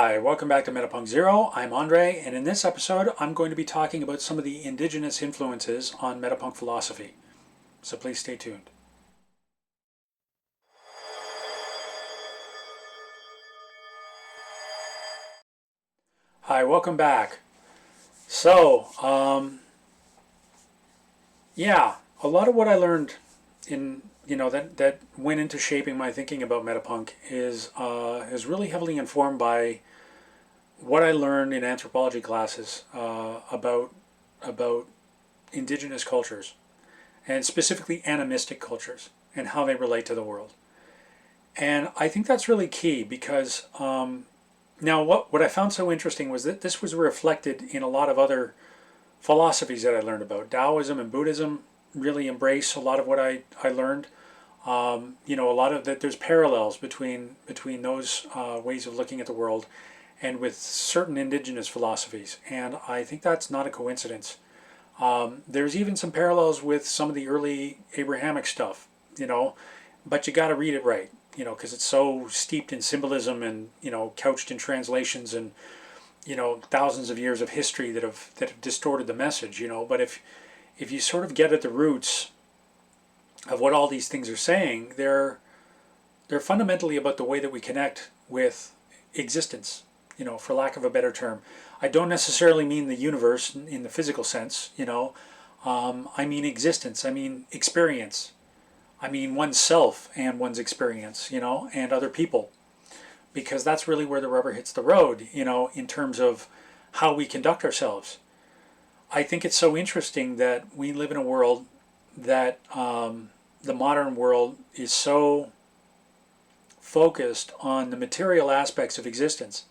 Hi, welcome back to Metapunk Zero. I'm Andre, and in this episode, I'm going to be talking about some of the indigenous influences on Metapunk philosophy. So please stay tuned. Hi, welcome back. So, yeah, a lot of what I learned in that went into shaping my thinking about Metapunk is really heavily informed by what I learned in anthropology classes about indigenous cultures, and specifically animistic cultures and how they relate to the world. And I think that's really key because now what I found so interesting was that this was reflected in a lot of other philosophies that I learned about. Taoism and Buddhism really embrace a lot of what I learned. A lot of that there's parallels between those ways of looking at the world and with certain indigenous philosophies. And I think that's not a coincidence. There's even some parallels with some of the early Abrahamic stuff, but you got to read it right, because it's so steeped in symbolism and, couched in translations and, thousands of years of history that have distorted the message, But if you sort of get at the roots of what all these things are saying, they're fundamentally about the way that we connect with existence, for lack of a better term. I don't necessarily mean the universe in the physical sense, I mean existence, I mean experience, I mean oneself and one's experience, and other people. Because that's really where the rubber hits the road, in terms of how we conduct ourselves. I think it's so interesting that we live in a world that the modern world is so focused on the material aspects of existence.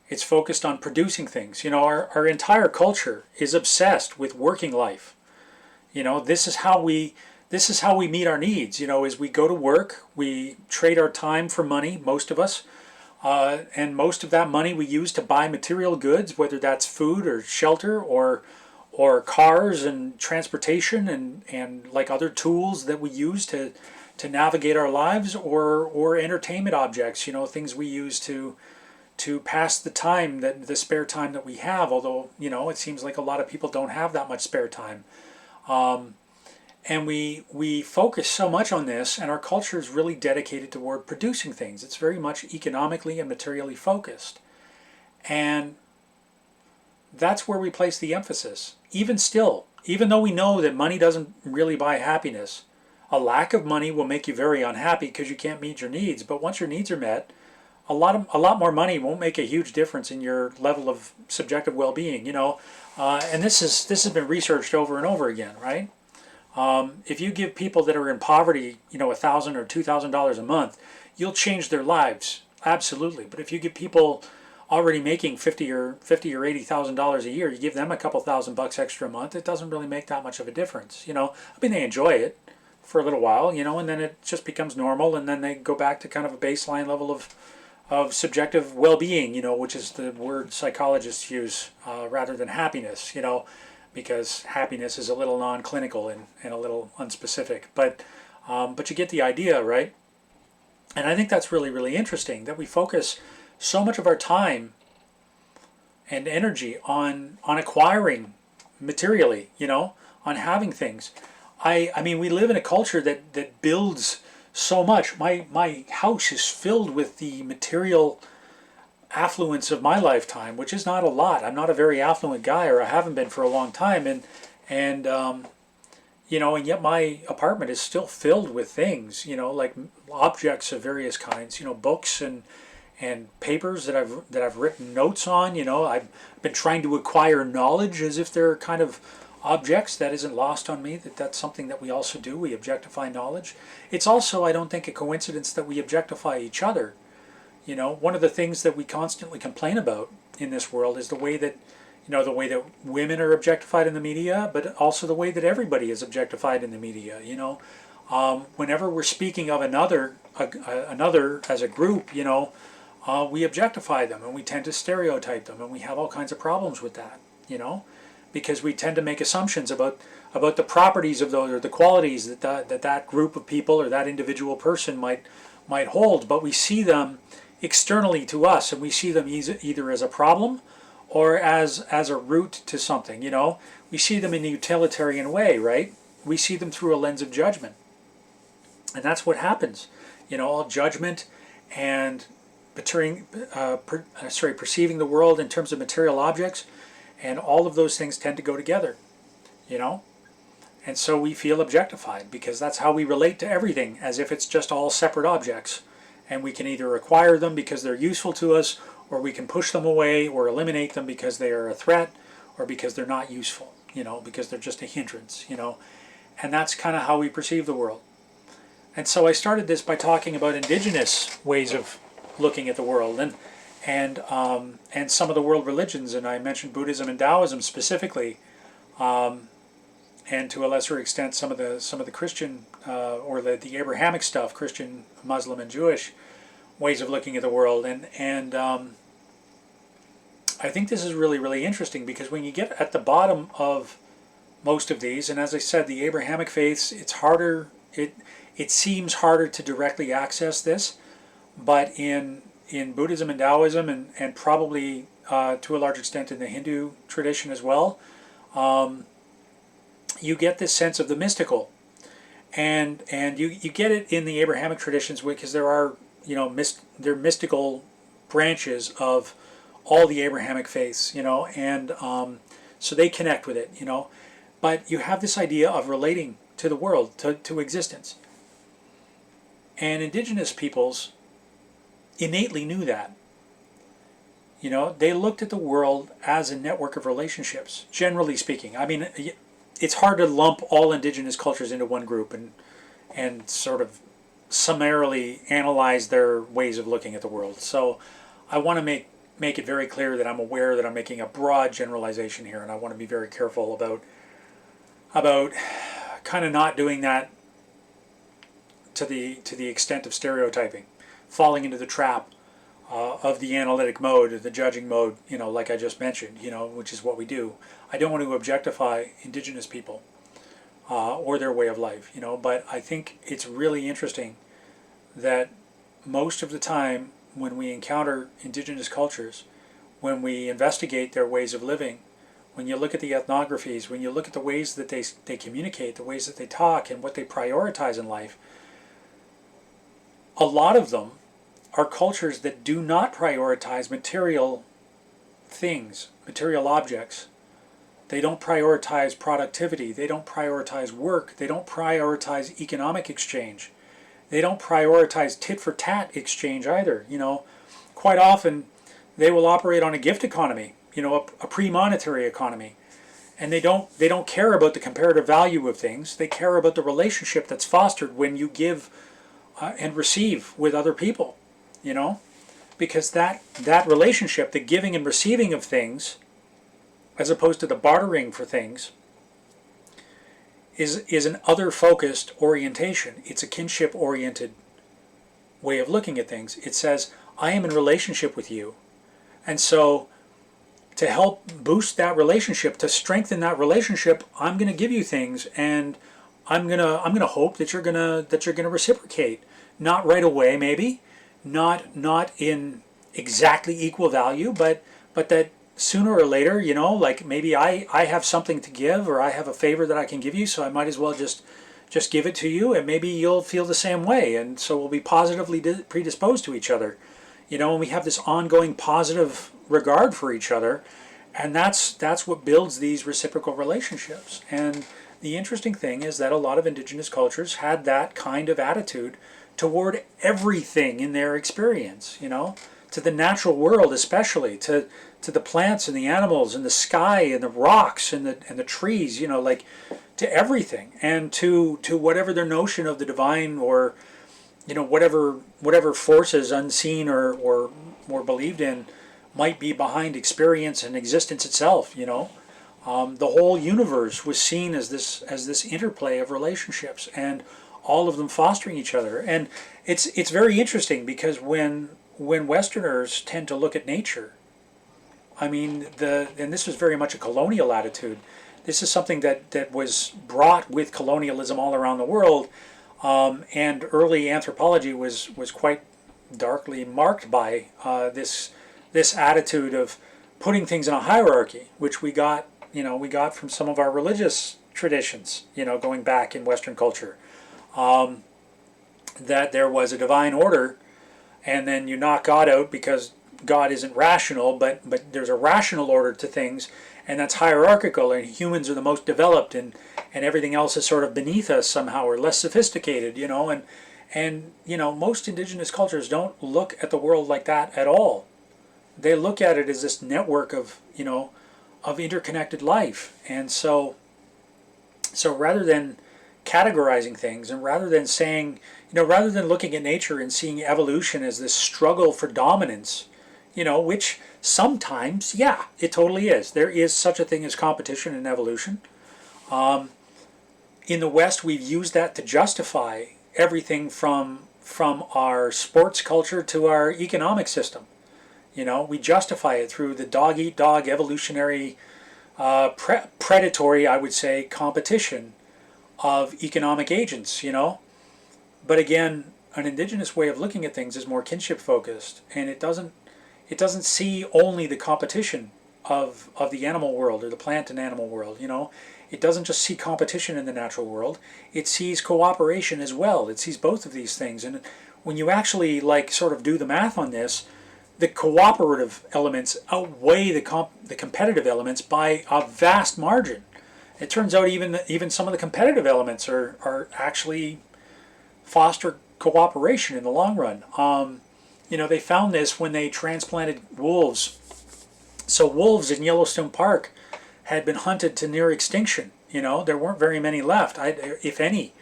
It's focused on producing things. Our entire culture is obsessed with working life. This is how we meet our needs. As we go to work, we trade our time for money, most of us, and most of that money we use to buy material goods, whether that's food or shelter or cars and transportation and like other tools that we use to navigate our lives, or entertainment objects, things we use to pass the time, the spare time that we have, although it seems like a lot of people don't have that much spare time. And we focus so much on this, and our culture is really dedicated toward producing things. It's very much economically and materially focused. And that's where we place the emphasis. Even still, even though we know that money doesn't really buy happiness, a lack of money will make you very unhappy because you can't meet your needs. But once your needs are met, a lot more money won't make a huge difference in your level of subjective well-being. And this has been researched over and over again, right? If you give people that are in poverty, $1,000 or $2,000 a month, you'll change their lives, absolutely. But if you give people already making $50,000 or $80,000 a year, you give them a couple $1,000 extra a month, it doesn't really make that much of a difference. They enjoy it for a little while, and then it just becomes normal, and then they go back to kind of a baseline level of subjective well-being, which is the word psychologists use rather than happiness, because happiness is a little non-clinical and a little unspecific. But you get the idea, right? And I think that's really, really interesting that we focus so much of our time and energy on acquiring materially, on having things. I mean, we live in a culture that builds so much. My house is filled with the material affluence of my lifetime, which is not a lot. I'm not a very affluent guy, or I haven't been for a long time, and yet my apartment is still filled with things, like objects of various kinds, books and papers that I've written notes on. I've been trying to acquire knowledge as if they're kind of objects. That isn't lost on me, that's something that we also do. We objectify knowledge. It's also, I don't think, a coincidence that we objectify each other. One of the things that we constantly complain about in this world is the way that women are objectified in the media, but also the way that everybody is objectified in the media. Whenever we're speaking of another as a group, we objectify them, and we tend to stereotype them, and we have all kinds of problems with that. Because we tend to make assumptions about the properties of those, or the qualities that group of people or that individual person might hold, but we see them externally to us, and we see them either as a problem or as a root to something. We see them in a utilitarian way, right? We see them through a lens of judgment, and that's what happens. Judgment and perceiving the world in terms of material objects, and all of those things tend to go together. You know, and so we feel objectified because that's how we relate to everything, as if it's just all separate objects. And we can either acquire them because they're useful to us, or we can push them away or eliminate them because they are a threat, or because they're not useful, because they're just a hindrance, And that's kind of how we perceive the world. And so I started this by talking about indigenous ways of looking at the world, and some of the world religions, and I mentioned Buddhism and Taoism specifically, and to a lesser extent some of the Christian or the Abrahamic stuff, Christian, Muslim, and Jewish ways of looking at the world, and I think this is really, really interesting, because when you get at the bottom of most of these, and as I said, the Abrahamic faiths, it's harder. It seems harder to directly access this, but in Buddhism and Taoism, and probably to a large extent in the Hindu tradition as well, you get this sense of the mystical, and you get it in the Abrahamic traditions, because there are there are mystical branches of all the Abrahamic faiths, and so they connect with it, but you have this idea of relating to the world, to existence, and indigenous peoples innately knew that. They looked at the world as a network of relationships, generally speaking. I mean, it's hard to lump all indigenous cultures into one group and sort of summarily analyze their ways of looking at the world. So I want to make it very clear that I'm aware that I'm making a broad generalization here, and I want to be very careful about kind of not doing that to the extent of stereotyping, falling into the trap of the analytic mode, the judging mode, like I just mentioned, which is what we do. I don't want to objectify indigenous people or their way of life, but I think it's really interesting that most of the time when we encounter indigenous cultures, when we investigate their ways of living, when you look at the ethnographies, when you look at the ways that they communicate, the ways that they talk, and what they prioritize in life, a lot of them are cultures that do not prioritize material things, material objects. They don't prioritize productivity. They don't prioritize work. They don't prioritize economic exchange. They don't prioritize tit-for-tat exchange either. Quite often they will operate on a gift economy, a pre-monetary economy. And they don't care about the comparative value of things. They care about the relationship that's fostered when you give and receive with other people, because that relationship, the giving and receiving of things, as opposed to the bartering for things, is an other-focused orientation. It's a kinship-oriented way of looking at things. It says, I am in relationship with you, and so to help boost that relationship, to strengthen that relationship, I'm going to give you things, and I'm gonna hope that you're gonna reciprocate. Not right away, maybe, not in exactly equal value, but that sooner or later, like maybe I have something to give, or I have a favor that I can give you, so I might as well just give it to you, and maybe you'll feel the same way, and so we'll be positively predisposed to each other, and we have this ongoing positive regard for each other, and that's what builds these reciprocal relationships. And the interesting thing is that a lot of indigenous cultures had that kind of attitude toward everything in their experience, to the natural world, especially to the plants and the animals and the sky and the rocks and the trees, like to everything, and to whatever their notion of the divine, or whatever forces unseen or more believed in might be behind experience and existence itself. The whole universe was seen as this interplay of relationships, and all of them fostering each other. And it's very interesting, because when Westerners tend to look at nature, I mean, and this was very much a colonial attitude. This is something that was brought with colonialism all around the world, and early anthropology was quite darkly marked by this attitude of putting things in a hierarchy, which we got from some of our religious traditions, going back in Western culture, that there was a divine order, and then you knock God out because God isn't rational, but there's a rational order to things, and that's hierarchical, and humans are the most developed, and everything else is sort of beneath us somehow, or less sophisticated, and most indigenous cultures don't look at the world like that at all. They look at it as this network of of interconnected life, and so rather than categorizing things, and rather than saying, rather than looking at nature and seeing evolution as this struggle for dominance, which sometimes, yeah, it totally is. There is such a thing as competition in evolution. In the West, we've used that to justify everything from our sports culture to our economic system. We justify it through the dog eat dog evolutionary, predatory, I would say, competition of economic agents. But again, an indigenous way of looking at things is more kinship focused, and it doesn't see only the competition of the animal world or the plant and animal world. It doesn't just see competition in the natural world. It sees cooperation as well. It sees both of these things. And when you actually sort of do the math on this, the cooperative elements outweigh the competitive elements by a vast margin. It turns out even some of the competitive elements are actually foster cooperation in the long run. They found this when they transplanted wolves. So wolves in Yellowstone Park had been hunted to near extinction. There weren't very many left, if any.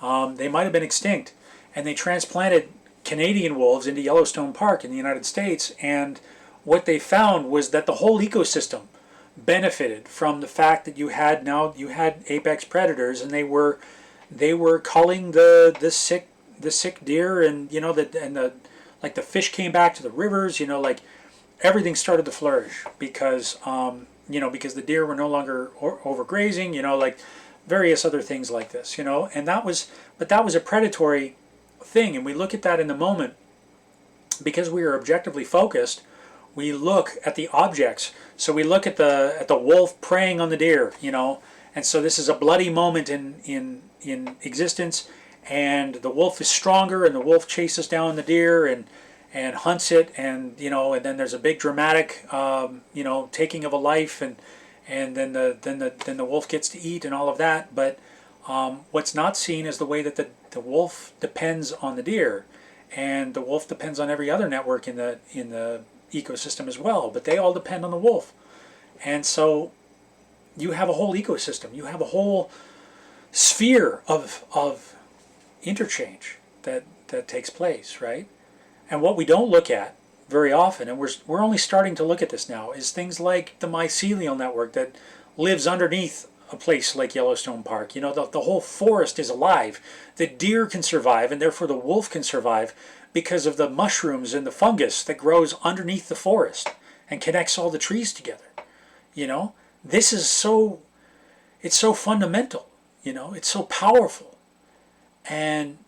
They might have been extinct. And they transplanted Canadian wolves into Yellowstone Park in the United States, and what they found was that the whole ecosystem benefited from the fact that you had apex predators, and they were culling the sick deer, and the fish came back to the rivers. Everything started to flourish because because the deer were no longer overgrazing. Various other things like this. And that was a predatory thing, and we look at that in the moment because we are objectively focused. We look at the objects, so we look at the wolf preying on the deer, and so this is a bloody moment in existence, and the wolf is stronger, and the wolf chases down the deer and hunts it, and and then there's a big dramatic taking of a life, and then the wolf gets to eat and all of that. But what's not seen is the way that the wolf depends on the deer, and the wolf depends on every other network in the ecosystem as well, but they all depend on the wolf. And so you have a whole ecosystem, you have a whole sphere of interchange that takes place, right? And what we don't look at very often, and we're only starting to look at this now, is things like the mycelial network that lives underneath a place like Yellowstone Park. The whole forest is alive. The deer can survive, and therefore the wolf can survive because of the mushrooms and the fungus that grows underneath the forest and connects all the trees together. This is it's so fundamental. It's so powerful. And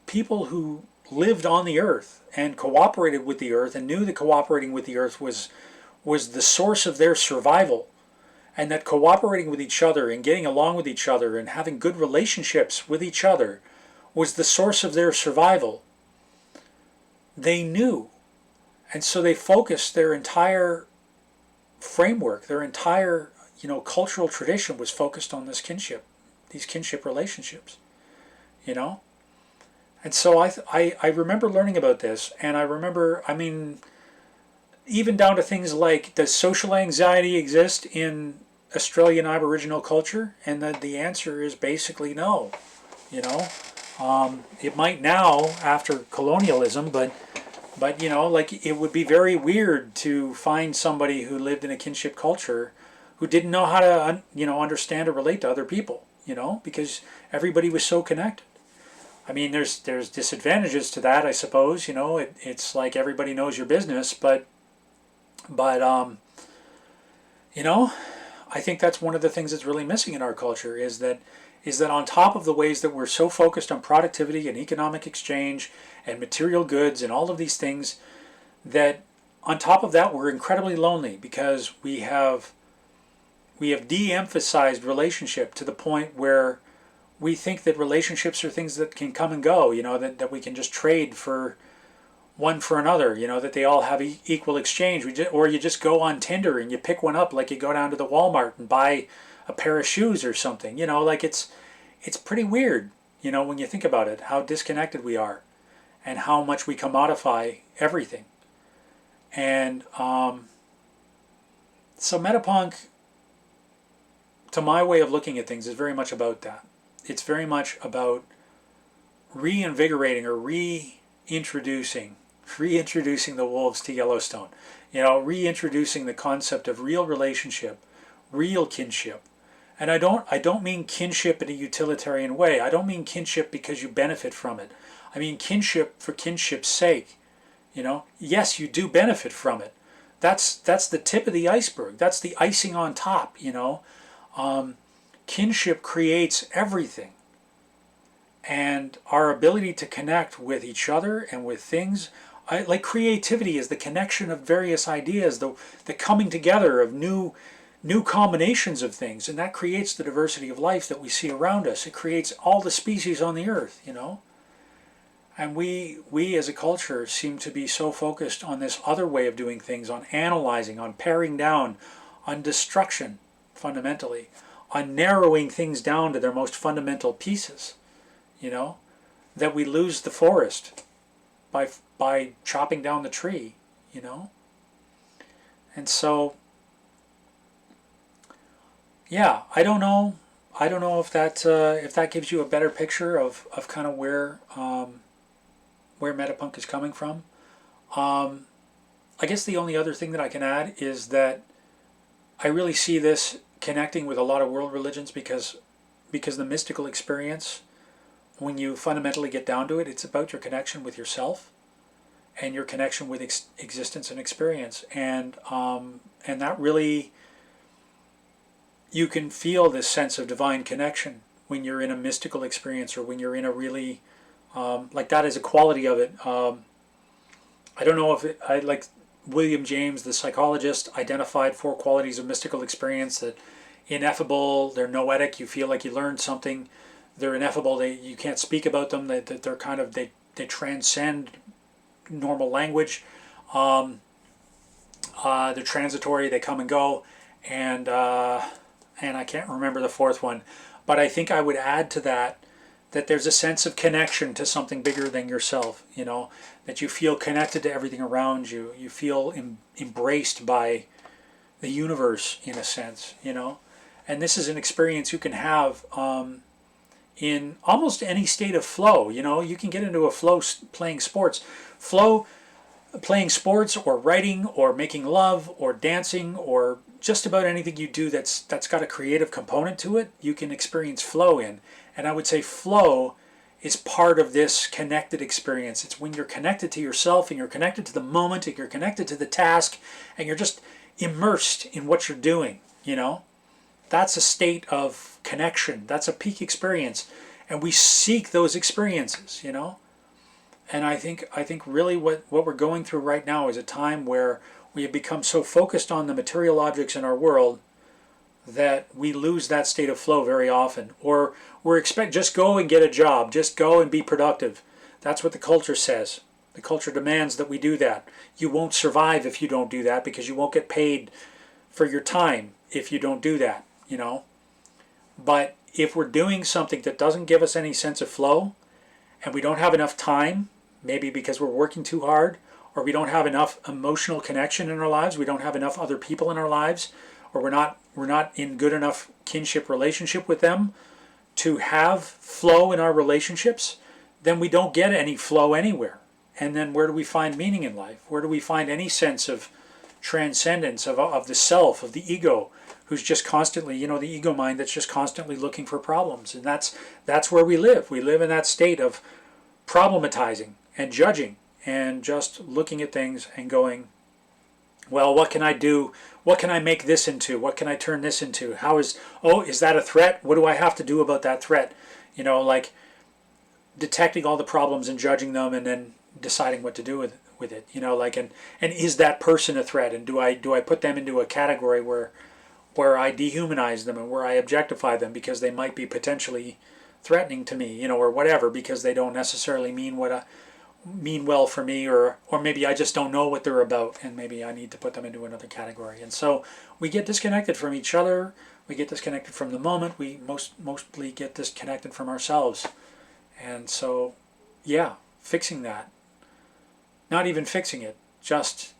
people who lived on the earth and cooperated with the earth and knew that cooperating with the earth was the source of their survival, and that cooperating with each other and getting along with each other and having good relationships with each other was the source of their survival. They knew. And so they focused their entire framework, their entire, cultural tradition was focused on this kinship, these kinship relationships, And so I remember learning about this, and I remember, even down to things like, does social anxiety exist in Australian Aboriginal culture? And the answer is basically no. It might now after colonialism, but it would be very weird to find somebody who lived in a kinship culture who didn't know how to understand or relate to other people, because everybody was so connected. There's disadvantages to that, I suppose. It's like everybody knows your business, but I think that's one of the things that's really missing in our culture is that is that on top of the ways that we're so focused on productivity and economic exchange and material goods and all of these things, that on top of that we're incredibly lonely because we have de-emphasized relationship to the point where we think that relationships are things that can come and go, that we can just trade for one for another, that they all have equal exchange. Or you just go on Tinder and you pick one up, like you go down to the Walmart and buy a pair of shoes or something, like it's pretty weird, when you think about it, how disconnected we are and how much we commodify everything. And so Metapunk, to my way of looking at things, is very much about that. It's very much about reinvigorating or reintroducing the wolves to Yellowstone. Reintroducing the concept of real relationship, real kinship. And I don't mean kinship in a utilitarian way. I don't mean kinship because you benefit from it. I mean kinship for kinship's sake. Yes, you do benefit from it. That's the tip of the iceberg. That's the icing on top. Kinship creates everything. And our ability to connect with each other and with things, like creativity is the connection of various ideas, the coming together of new combinations of things, and that creates the diversity of life that we see around us. It creates all the species on the earth, And we as a culture seem to be so focused on this other way of doing things, on analyzing, on paring down, on destruction, fundamentally, on narrowing things down to their most fundamental pieces, that we lose the forest by chopping down the tree, And so, yeah, I don't know if that gives you a better picture of kind of where Metapunk is coming from. I guess the only other thing that I can add is that I really see this connecting with a lot of world religions because the mystical experience, when you fundamentally get down to it, it's about your connection with yourself and your connection with existence and experience, and that really, you can feel this sense of divine connection when you're in a mystical experience, or when you're in a really like that is a quality of it. I don't know if I like William James, the psychologist, identified 4 qualities of mystical experience: that ineffable, they're noetic, you feel like you learned something; they're ineffable, you can't speak about them; that they're kind of they transcend normal language; they're transitory, they come and go; and I can't remember the 4th one, but I think I would add to that there's a sense of connection to something bigger than yourself, that you feel connected to everything around you. You feel embraced by the universe, in a sense, And this is an experience you can have in almost any state of flow. You can get into a flow playing sports. Flow playing sports, or writing, or making love, or dancing, or just about anything you do that's got a creative component to it, you can experience flow in. And I would say flow is part of this connected experience. It's when you're connected to yourself, and you're connected to the moment, and you're connected to the task, and you're just immersed in what you're doing, That's a state of connection. That's a peak experience. And we seek those experiences, And I think really what we're going through right now is a time where we have become so focused on the material objects in our world that we lose that state of flow very often. Or we're just go and get a job, just go and be productive. That's what the culture says. The culture demands that we do that. You won't survive if you don't do that, because you won't get paid for your time if you don't do that, But if we're doing something that doesn't give us any sense of flow, and we don't have enough time, maybe because we're working too hard, or we don't have enough emotional connection in our lives, we don't have enough other people in our lives, or we're not in good enough kinship relationship with them to have flow in our relationships, then we don't get any flow anywhere. And then where do we find meaning in life? Where do we find any sense of transcendence of the self, of the ego, who's just constantly, the ego mind that's just constantly looking for problems? And that's where we live. We live in that state of problematizing and judging and just looking at things and going, Well, what can I do? What can I make this into? What can I turn this into? How is, oh, is that a threat? What do I have to do about that threat? Like detecting all the problems and judging them and then deciding what to do with it. Like, and is that person a threat? And do I put them into a category where I dehumanize them and where I objectify them because they might be potentially threatening to me, or whatever, because they don't necessarily mean well for me, or maybe I just don't know what they're about, and maybe I need to put them into another category. And so we get disconnected from each other. We get disconnected from the moment. We mostly get disconnected from ourselves. And so, yeah, fixing that. Not even fixing it, just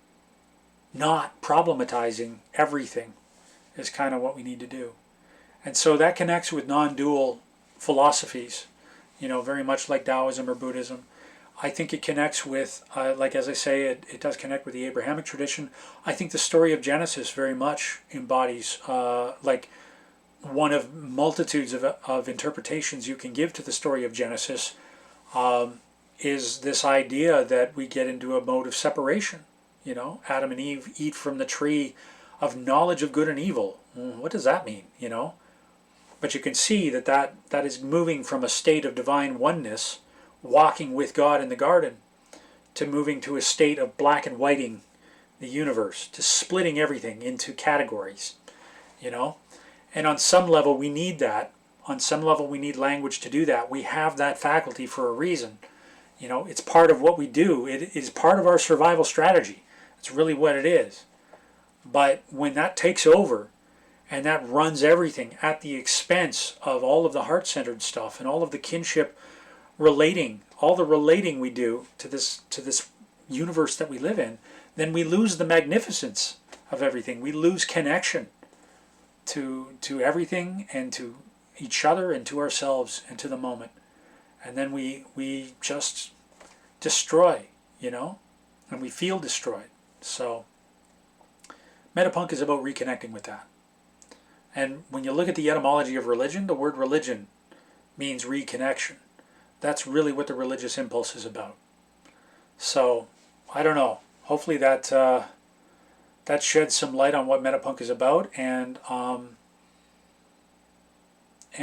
not problematizing everything is kind of what we need to do. And so that connects with non-dual philosophies, very much like Taoism or Buddhism. I think it connects with, like as I say, it does connect with the Abrahamic tradition. I think the story of Genesis very much embodies, like one of multitudes of interpretations you can give to the story of Genesis, is this idea that we get into a mode of separation. Adam and Eve eat from the tree of knowledge of good and evil. What does that mean? But you can see that is moving from a state of divine oneness, walking with God in the garden, to moving to a state of black and whiting the universe, to splitting everything into categories. And on some level we need that. On some level we need language to do that. We have that faculty for a reason. It's part of what we do. It is part of our survival strategy. It's really what it is. But when that takes over and that runs everything at the expense of all of the heart-centered stuff and all of the kinship relating, all the relating we do to this universe that we live in, then we lose the magnificence of everything. We lose connection to everything and to each other and to ourselves and to the moment. And then we just destroy, and we feel destroyed. So Metapunk is about reconnecting with that. And when you look at the etymology of religion, the word religion means reconnection. That's really what the religious impulse is about. So I don't know. Hopefully that sheds some light on what Metapunk is about, and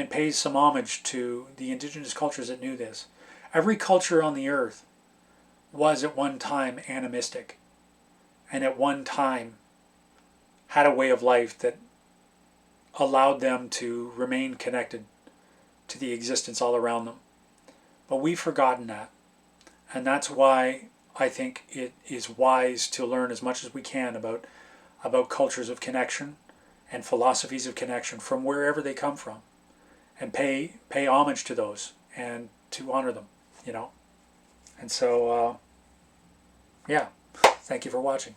pays some homage to the indigenous cultures that knew this. Every culture on the earth was at one time animistic, and at one time had a way of life that allowed them to remain connected to the existence all around them. But we've forgotten that. And that's why I think it is wise to learn as much as we can about cultures of connection and philosophies of connection from wherever they come from, and pay homage to those and to honor them, And so, yeah, thank you for watching.